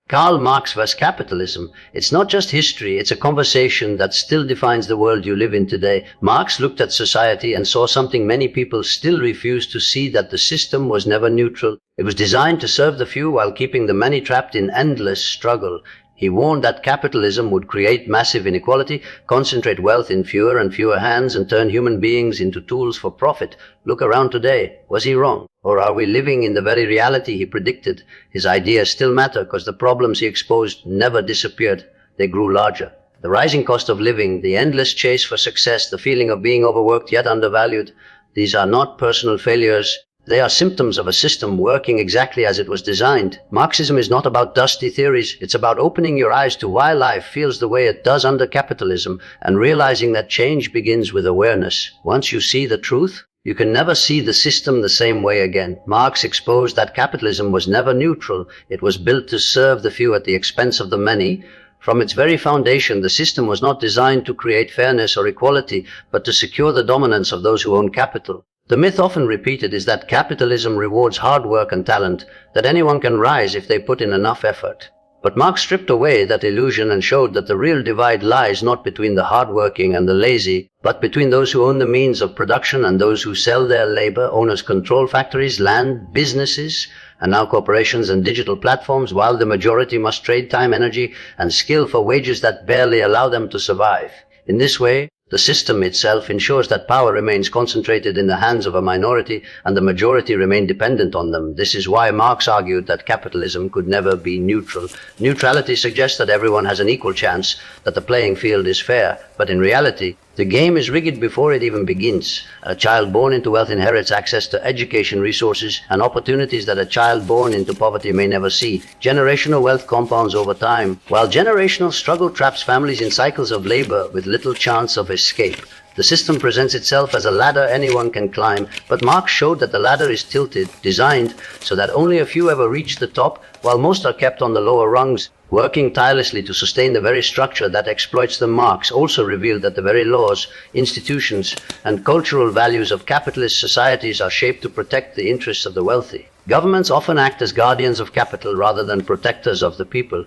Karl Marx vs. Capitalism. It's not just history, it's a conversation that still defines the world you live in today. Marx looked at society and saw something many people still refuse to see, that the system was never neutral. It was designed to serve the few while keeping the many trapped in endless struggle. He warned that capitalism would create massive inequality, concentrate wealth in fewer and fewer hands, and turn human beings into tools for profit. Look around today. Was he wrong? Or are we living in the very reality he predicted? His ideas still matter because the problems he exposed never disappeared. They grew larger. The rising cost of living, the endless chase for success, the feeling of being overworked yet undervalued. These are not personal failures. They are symptoms of a system working exactly as it was designed. Marxism is not about dusty theories. It's about opening your eyes to why life feels the way it does under capitalism, and realizing that change begins with awareness. Once you see the truth, you can never see the system the same way again. Marx exposed that capitalism was never neutral. It was built to serve the few at the expense of the many. From its very foundation, the system was not designed to create fairness or equality, but to secure the dominance of those who own capital. The myth often repeated is that capitalism rewards hard work and talent, that anyone can rise if they put in enough effort. But Marx stripped away that illusion and showed that the real divide lies not between the hardworking and the lazy, but between those who own the means of production and those who sell their labor. Owners control factories, land, businesses, and now corporations and digital platforms, while the majority must trade time, energy, and skill for wages that barely allow them to survive. In this way, the system itself ensures that power remains concentrated in the hands of a minority and the majority remain dependent on them. This is why Marx argued that capitalism could never be neutral. Neutrality suggests that everyone has an equal chance, that the playing field is fair, but in reality, the game is rigged before it even begins. A child born into wealth inherits access to education, resources, and opportunities that a child born into poverty may never see. Generational wealth compounds over time, while generational struggle traps families in cycles of labor with little chance of escape. The system presents itself as a ladder anyone can climb, but Marx showed that the ladder is tilted, designed so that only a few ever reach the top, while most are kept on the lower rungs, working tirelessly to sustain the very structure that exploits them. Marx also revealed that the very laws, institutions, and cultural values of capitalist societies are shaped to protect the interests of the wealthy. Governments often act as guardians of capital rather than protectors of the people.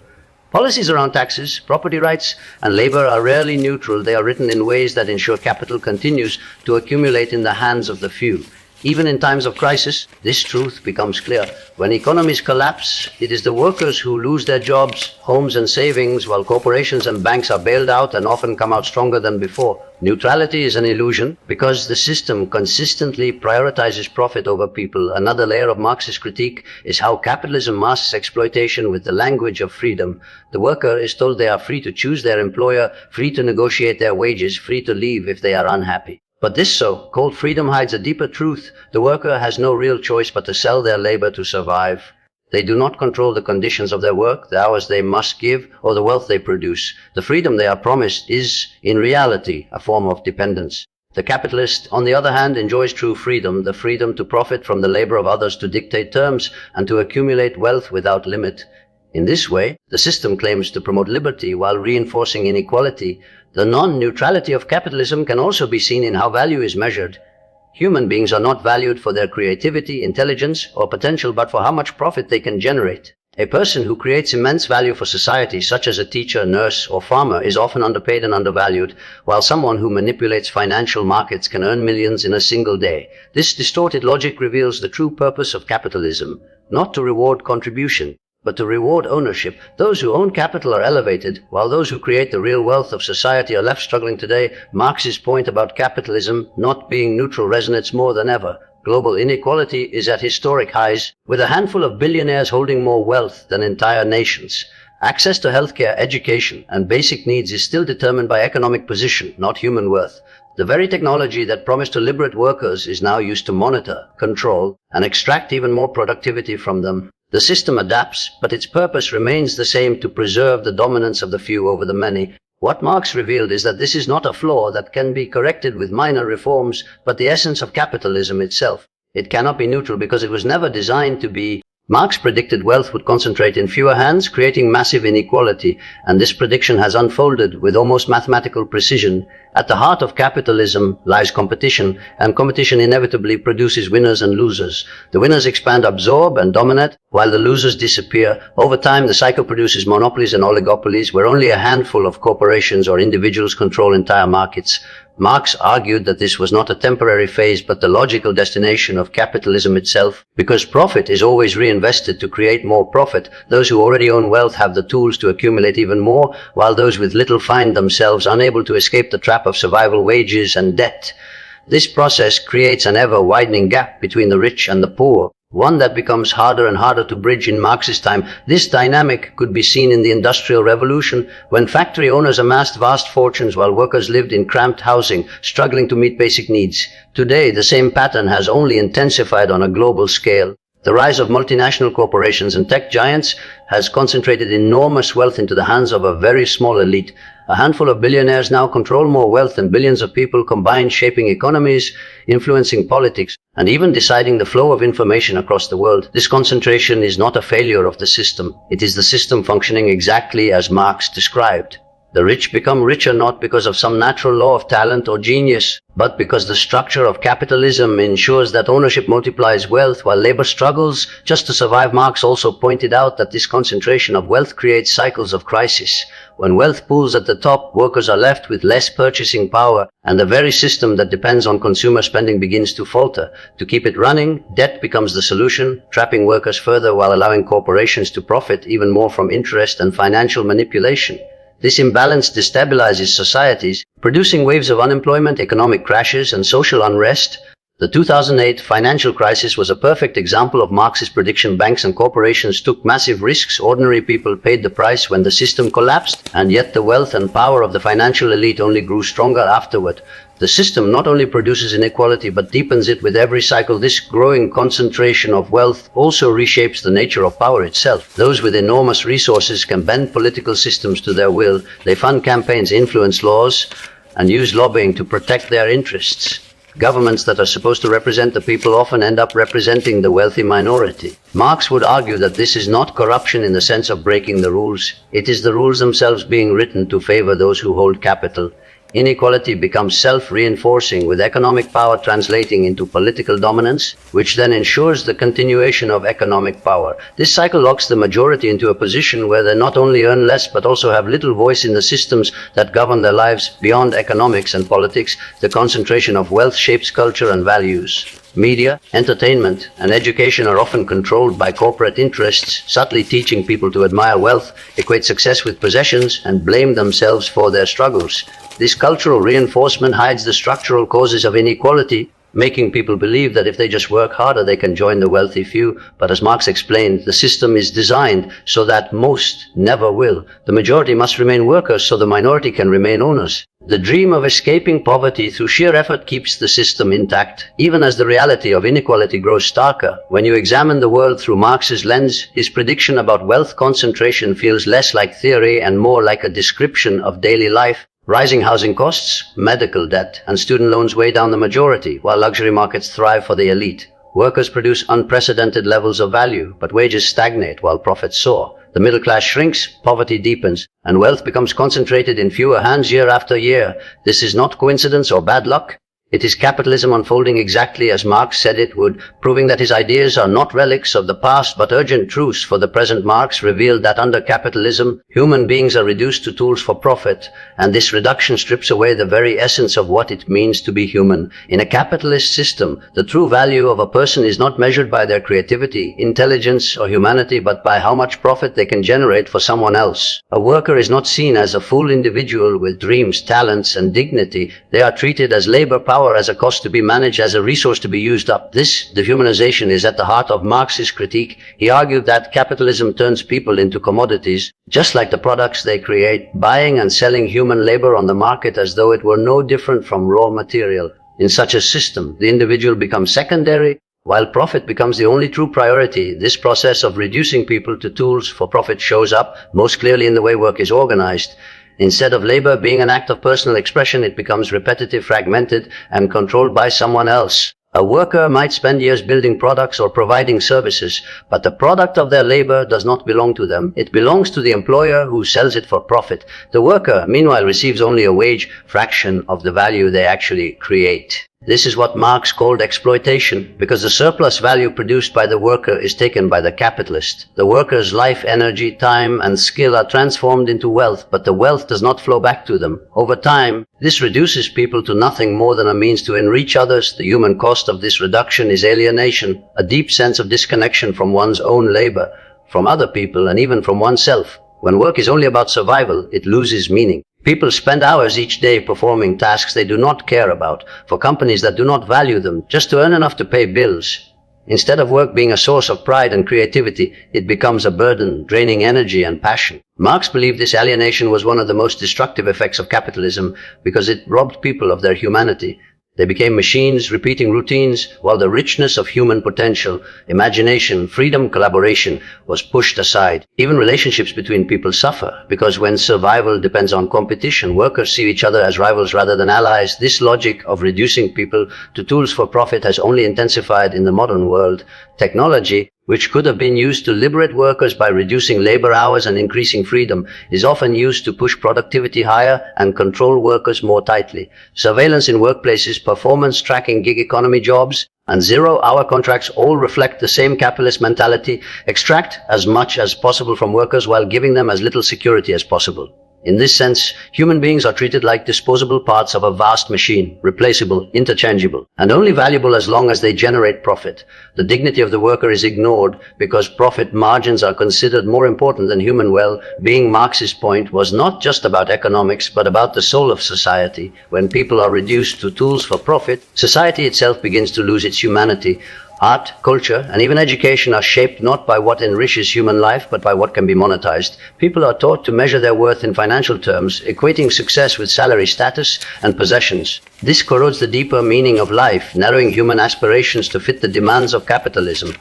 Policies around taxes, property rights, and labor are rarely neutral. They are written in ways that ensure capital continues to accumulate in the hands of the few. Even in times of crisis, this truth becomes clear. When economies collapse, it is the workers who lose their jobs, homes, and savings, while corporations and banks are bailed out and often come out stronger than before. Neutrality is an illusion because the system consistently prioritizes profit over people. Another layer of Marxist critique is how capitalism masks exploitation with the language of freedom. The worker is told they are free to choose their employer, free to negotiate their wages, free to leave if they are unhappy. But this so-called freedom hides a deeper truth. The worker has no real choice but to sell their labor to survive. They do not control the conditions of their work, the hours they must give, or the wealth they produce. The freedom they are promised is, in reality, a form of dependence. The capitalist, on the other hand, enjoys true freedom, the freedom to profit from the labor of others, to dictate terms, and to accumulate wealth without limit. In this way, the system claims to promote liberty while reinforcing inequality. The non-neutrality of capitalism can also be seen in how value is measured. Human beings are not valued for their creativity, intelligence, or potential, but for how much profit they can generate. A person who creates immense value for society, such as a teacher, nurse, or farmer, is often underpaid and undervalued, while someone who manipulates financial markets can earn millions in a single day. This distorted logic reveals the true purpose of capitalism, not to reward contribution, but to reward ownership. Those who own capital are elevated, while those who create the real wealth of society are left struggling today. Marx's point about capitalism not being neutral resonates more than ever. Global inequality is at historic highs, with a handful of billionaires holding more wealth than entire nations. Access to healthcare, education, and basic needs is still determined by economic position, not human worth. The very technology that promised to liberate workers is now used to monitor, control, and extract even more productivity from them. The system adapts, but its purpose remains the same: to preserve the dominance of the few over the many. What Marx revealed is that this is not a flaw that can be corrected with minor reforms, but the essence of capitalism itself. It cannot be neutral because it was never designed to be. Marx predicted wealth would concentrate in fewer hands, creating massive inequality, and this prediction has unfolded with almost mathematical precision. At the heart of capitalism lies competition, and competition inevitably produces winners and losers. The winners expand, absorb, and dominate, while the losers disappear. Over time, the cycle produces monopolies and oligopolies, where only a handful of corporations or individuals control entire markets. Marx argued that this was not a temporary phase but the logical destination of capitalism itself. Because profit is always reinvested to create more profit, those who already own wealth have the tools to accumulate even more, while those with little find themselves unable to escape the trap of survival wages and debt. This process creates an ever-widening gap between the rich and the poor, one that becomes harder and harder to bridge in Marxist time. This dynamic could be seen in the Industrial Revolution, when factory owners amassed vast fortunes while workers lived in cramped housing, struggling to meet basic needs. Today, the same pattern has only intensified on a global scale. The rise of multinational corporations and tech giants has concentrated enormous wealth into the hands of a very small elite. A handful of billionaires now control more wealth than billions of people combined, shaping economies, influencing politics, and even deciding the flow of information across the world. This concentration is not a failure of the system. It is the system functioning exactly as Marx described. The rich become richer not because of some natural law of talent or genius, but because the structure of capitalism ensures that ownership multiplies wealth while labor struggles just to survive. Marx also pointed out that this concentration of wealth creates cycles of crisis. When wealth pools at the top, workers are left with less purchasing power, and the very system that depends on consumer spending begins to falter. To keep it running, debt becomes the solution, trapping workers further while allowing corporations to profit even more from interest and financial manipulation. This imbalance destabilizes societies, producing waves of unemployment, economic crashes, and social unrest. The 2008 financial crisis was a perfect example of Marx's prediction. Banks and corporations took massive risks. Ordinary people paid the price when the system collapsed, and yet the wealth and power of the financial elite only grew stronger afterward. The system not only produces inequality but deepens it with every cycle. This growing concentration of wealth also reshapes the nature of power itself. Those with enormous resources can bend political systems to their will. They fund campaigns, influence laws, and use lobbying to protect their interests. Governments that are supposed to represent the people often end up representing the wealthy minority. Marx would argue that this is not corruption in the sense of breaking the rules. It is the rules themselves being written to favor those who hold capital. Inequality becomes self-reinforcing, with economic power translating into political dominance, which then ensures the continuation of economic power. This cycle locks the majority into a position where they not only earn less but also have little voice in the systems that govern their lives. Beyond economics and politics, the concentration of wealth shapes culture and values. Media, entertainment, and education are often controlled by corporate interests, subtly teaching people to admire wealth, equate success with possessions, and blame themselves for their struggles. This cultural reinforcement hides the structural causes of inequality, making people believe that if they just work harder, they can join the wealthy few. But as Marx explained, the system is designed so that most never will. The majority must remain workers so the minority can remain owners. The dream of escaping poverty through sheer effort keeps the system intact, even as the reality of inequality grows starker. When you examine the world through Marx's lens, his prediction about wealth concentration feels less like theory and more like a description of daily life. Rising housing costs, medical debt, and student loans weigh down the majority, while luxury markets thrive for the elite. Workers produce unprecedented levels of value, but wages stagnate while profits soar. The middle class shrinks, poverty deepens, and wealth becomes concentrated in fewer hands year after year. This is not coincidence or bad luck. It is capitalism unfolding exactly as Marx said it would, proving that his ideas are not relics of the past but urgent truths for the present. Marx revealed that under capitalism, human beings are reduced to tools for profit, and this reduction strips away the very essence of what it means to be human. In a capitalist system, the true value of a person is not measured by their creativity, intelligence, or humanity, but by how much profit they can generate for someone else. A worker is not seen as a full individual with dreams, talents, and dignity. They are treated as labor power, as a cost to be managed, as a resource to be used up. This dehumanization is at the heart of Marx's critique. He argued that capitalism turns people into commodities, just like the products they create, buying and selling human labor on the market as though it were no different from raw material. In such a system, the individual becomes secondary, while profit becomes the only true priority. This process of reducing people to tools for profit shows up most clearly in the way work is organized. Instead of labor being an act of personal expression, it becomes repetitive, fragmented, and controlled by someone else. A worker might spend years building products or providing services, but the product of their labor does not belong to them. It belongs to the employer who sells it for profit. The worker, meanwhile, receives only a wage fraction of the value they actually create. This is what Marx called exploitation, because the surplus value produced by the worker is taken by the capitalist. The worker's life, energy, time, and skill are transformed into wealth, but the wealth does not flow back to them. Over time, this reduces people to nothing more than a means to enrich others. The human cost of this reduction is alienation, a deep sense of disconnection from one's own labor, from other people, and even from oneself. When work is only about survival, it loses meaning. People spend hours each day performing tasks they do not care about, for companies that do not value them, just to earn enough to pay bills. Instead of work being a source of pride and creativity, it becomes a burden, draining energy and passion. Marx believed this alienation was one of the most destructive effects of capitalism because it robbed people of their humanity. They became machines, repeating routines, while the richness of human potential, imagination, freedom, collaboration was pushed aside. Even relationships between people suffer, because when survival depends on competition, workers see each other as rivals rather than allies. This logic of reducing people to tools for profit has only intensified in the modern world. Technology, which could have been used to liberate workers by reducing labor hours and increasing freedom, is often used to push productivity higher and control workers more tightly. Surveillance in workplaces, performance tracking, gig economy jobs, and zero-hour contracts all reflect the same capitalist mentality: extract as much as possible from workers while giving them as little security as possible. In this sense, human beings are treated like disposable parts of a vast machine, replaceable, interchangeable, and only valuable as long as they generate profit. The dignity of the worker is ignored because profit margins are considered more important than human well-being. Marx's point was not just about economics, but about the soul of society. When people are reduced to tools for profit, society itself begins to lose its humanity. Art, culture, and even education are shaped not by what enriches human life, but by what can be monetized. People are taught to measure their worth in financial terms, equating success with salary, status, and possessions. This corrodes the deeper meaning of life, narrowing human aspirations to fit the demands of capitalism.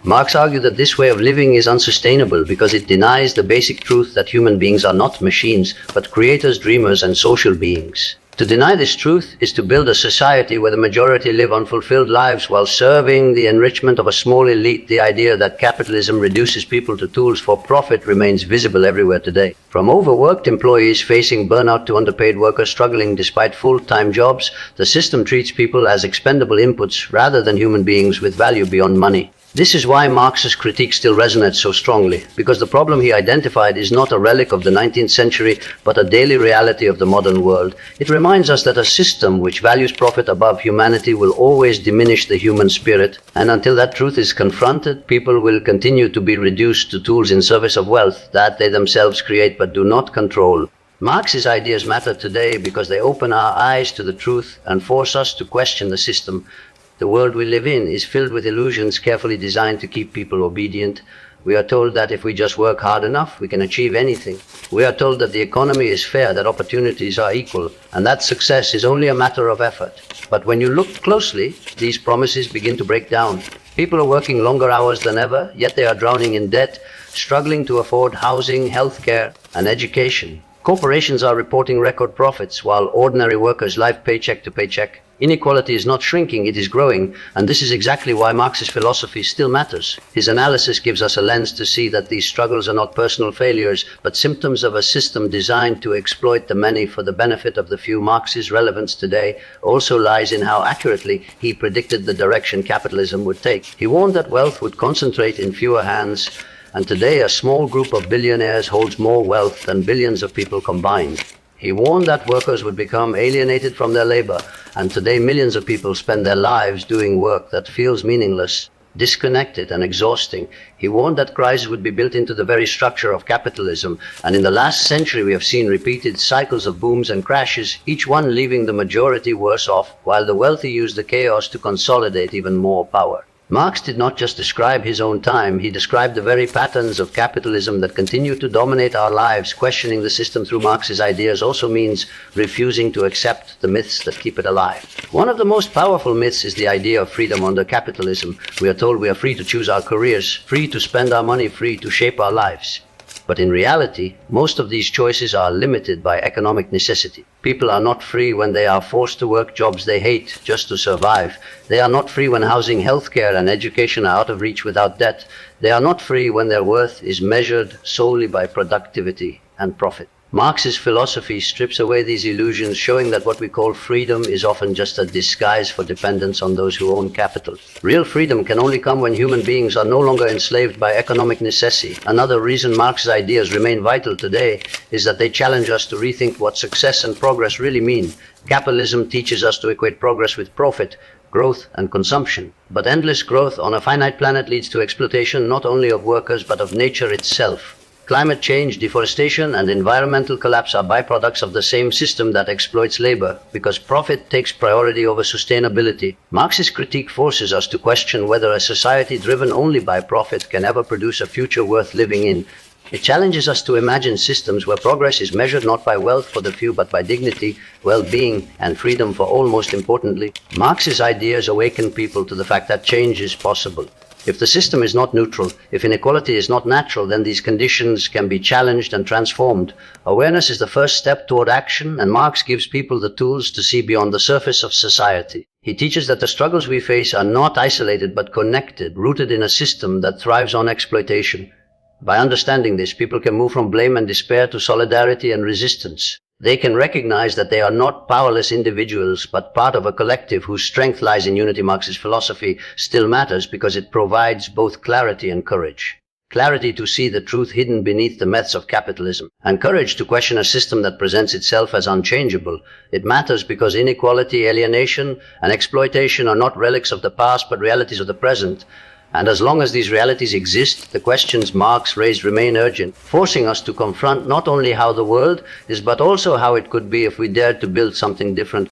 Marx argued that this way of living is unsustainable because it denies the basic truth that human beings are not machines, but creators, dreamers, and social beings. To deny this truth is to build a society where the majority live unfulfilled lives while serving the enrichment of a small elite. The idea that capitalism reduces people to tools for profit remains visible everywhere today. From overworked employees facing burnout to underpaid workers struggling despite full-time jobs, the system treats people as expendable inputs rather than human beings with value beyond money. This is why Marx's critique still resonates so strongly, because the problem he identified is not a relic of the 19th century, but a daily reality of the modern world. It reminds us that a system which values profit above humanity will always diminish the human spirit, and until that truth is confronted, people will continue to be reduced to tools in service of wealth that they themselves create but do not control. Marx's ideas matter today because they open our eyes to the truth and force us to question the system. The world we live in is filled with illusions carefully designed to keep people obedient. We are told that if we just work hard enough, we can achieve anything. We are told that the economy is fair, that opportunities are equal, and that success is only a matter of effort. But when you look closely, these promises begin to break down. People are working longer hours than ever, yet they are drowning in debt, struggling to afford housing, healthcare, and education. Corporations are reporting record profits, while ordinary workers live paycheck to paycheck. Inequality is not shrinking, it is growing, and this is exactly why Marx's philosophy still matters. His analysis gives us a lens to see that these struggles are not personal failures, but symptoms of a system designed to exploit the many for the benefit of the few. Marx's relevance today also lies in how accurately he predicted the direction capitalism would take. He warned that wealth would concentrate in fewer hands, and today a small group of billionaires holds more wealth than billions of people combined. He warned that workers would become alienated from their labor, and today millions of people spend their lives doing work that feels meaningless, disconnected, and exhausting. He warned that crises would be built into the very structure of capitalism, and in the last century we have seen repeated cycles of booms and crashes, each one leaving the majority worse off, while the wealthy use the chaos to consolidate even more power. Marx did not just describe his own time, he described the very patterns of capitalism that continue to dominate our lives. Questioning the system through Marx's ideas also means refusing to accept the myths that keep it alive. One of the most powerful myths is the idea of freedom under capitalism. We are told we are free to choose our careers, free to spend our money, free to shape our lives. But in reality, most of these choices are limited by economic necessity. People are not free when they are forced to work jobs they hate just to survive. They are not free when housing, healthcare, and education are out of reach without debt. They are not free when their worth is measured solely by productivity and profit. Marx's philosophy strips away these illusions, showing that what we call freedom is often just a disguise for dependence on those who own capital. Real freedom can only come when human beings are no longer enslaved by economic necessity. Another reason Marx's ideas remain vital today is that they challenge us to rethink what success and progress really mean. Capitalism teaches us to equate progress with profit, growth and consumption. But endless growth on a finite planet leads to exploitation not only of workers but of nature itself. Climate change, deforestation, and environmental collapse are byproducts of the same system that exploits labor, because profit takes priority over sustainability. Marx's critique forces us to question whether a society driven only by profit can ever produce a future worth living in. It challenges us to imagine systems where progress is measured not by wealth for the few, but by dignity, well-being, and freedom for all. Most importantly, Marx's ideas awaken people to the fact that change is possible. If the system is not neutral, if inequality is not natural, then these conditions can be challenged and transformed. Awareness is the first step toward action, and Marx gives people the tools to see beyond the surface of society. He teaches that the struggles we face are not isolated but connected, rooted in a system that thrives on exploitation. By understanding this, people can move from blame and despair to solidarity and resistance. They can recognize that they are not powerless individuals, but part of a collective whose strength lies in unity. Marx's philosophy still matters because it provides both clarity and courage. Clarity to see the truth hidden beneath the myths of capitalism, and courage to question a system that presents itself as unchangeable. It matters because inequality, alienation, and exploitation are not relics of the past, but realities of the present. And as long as these realities exist, the questions Marx raised remain urgent, forcing us to confront not only how the world is, but also how it could be if we dared to build something different.